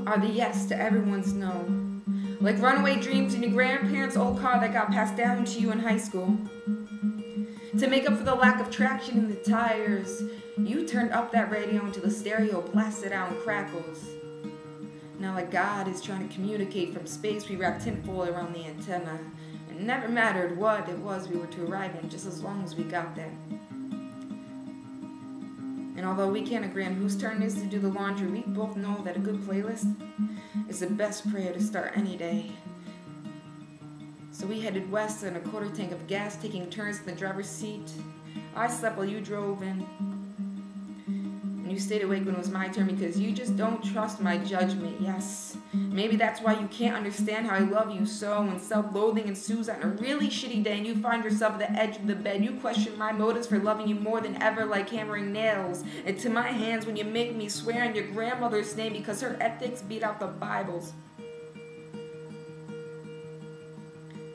are the yes to everyone's no. Like runaway dreams in your grandparents' old car that got passed down to you in high school. To make up for the lack of traction in the tires, you turned up that radio until the stereo blasted out in crackles. Now like God is trying to communicate from space, we wrapped tinfoil around the antenna. It never mattered what it was we were to arrive in, just as long as we got there. And although we can't agree on whose turn it is to do the laundry, we both know that a good playlist is the best prayer to start any day. So we headed west in a quarter tank of gas, taking turns in the driver's seat. I slept while you drove in. And you stayed awake when it was my turn because you just don't trust my judgment. Yes, maybe that's why you can't understand how I love you so. When self-loathing ensues on a really shitty day and you find yourself at the edge of the bed, you question my motives for loving you more than ever, like hammering nails into my hands when you make me swear in your grandmother's name because her ethics beat out the Bible's.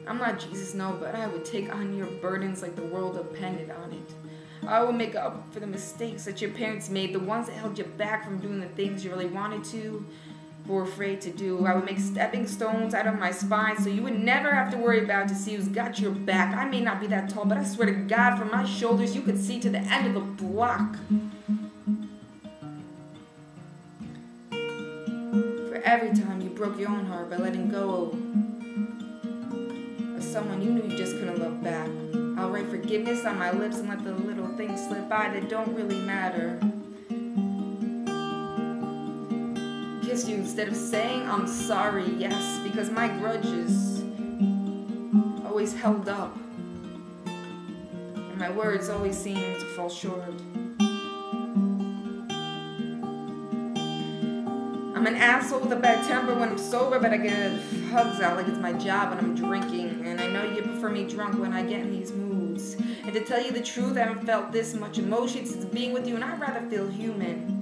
I'm not Jesus, no, but I would take on your burdens like the world depended on it. I would make up for the mistakes that your parents made, the ones that held you back from doing the things you really wanted to, but were afraid to do. I would make stepping stones out of my spine so you would never have to worry about to see who's got your back. I may not be that tall, but I swear to God, from my shoulders, you could see to the end of the block. For every time you broke your own heart by letting go of someone you knew you just couldn't love back, I'll write forgiveness on my lips and let the little things slip by that don't really matter. Kiss you instead of saying I'm sorry, yes, because my grudges always held up and my words always seemed to fall short. I'm an asshole with a bad temper when I'm sober, but I give hugs out like it's my job when I'm drinking. And I know you prefer me drunk when I get in these moods. And to tell you the truth, I haven't felt this much emotion since being with you, and I'd rather feel human.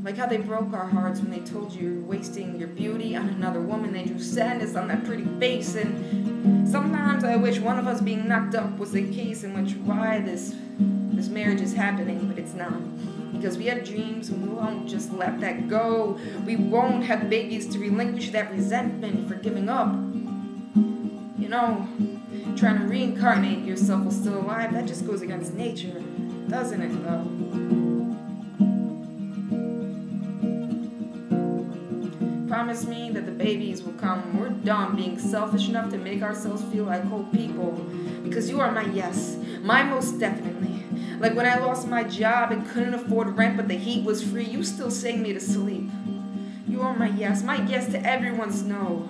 Like how they broke our hearts when they told you you're wasting your beauty on another woman. They drew sadness on that pretty face. And sometimes I wish one of us being knocked up was the case in which why this marriage is happening, but it's not. Because we have dreams and we won't just let that go. We won't have babies to relinquish that resentment for giving up. You know, trying to reincarnate yourself while still alive, that just goes against nature, doesn't it though? Promise me that the babies will come. We're done being selfish enough to make ourselves feel like whole people. Because you are my yes, my most definitely. Like when I lost my job and couldn't afford rent, but the heat was free, you still sang me to sleep. You are my yes to everyone's no.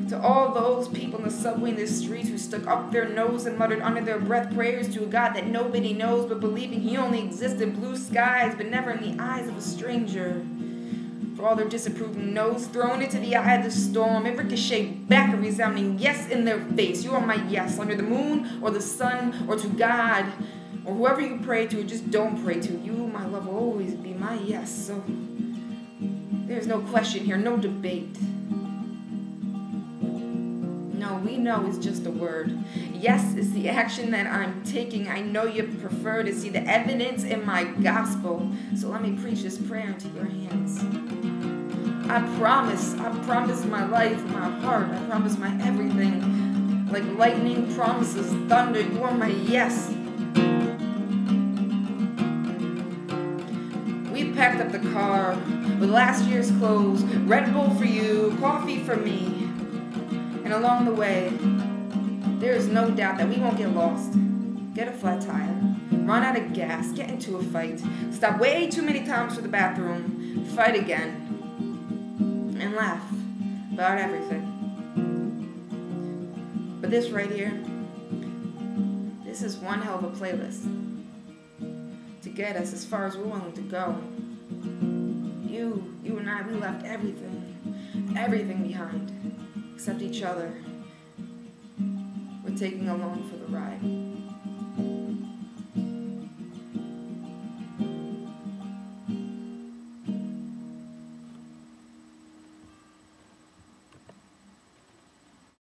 To all those people in the subway and the streets who stuck up their nose and muttered under their breath prayers to a God that nobody knows, but believing he only exists in blue skies, but never in the eyes of a stranger. For all their disapproving no's thrown into the eye of the storm, it ricocheted back a resounding yes in their face. You are my yes, under the moon or the sun or to God, or whoever you pray to or just don't pray to. You, my love, will always be my yes. So there's no question here, no debate. No, we know is just a word. Yes is the action that I'm taking. I know you prefer to see the evidence in my gospel. So let me preach this prayer into your hands. I promise my life, my heart, I promise my everything. Like lightning promises thunder, you are my yes. We packed up the car with last year's clothes, Red Bull for you, coffee for me. And along the way, there is no doubt that we won't get lost, get a flat tire, run out of gas, get into a fight, stop way too many times for the bathroom, fight again, and laugh about everything. But this right here, this is one hell of a playlist to get us as far as we're willing to go. You and I, we left everything behind, except each other. We're taking along for the ride.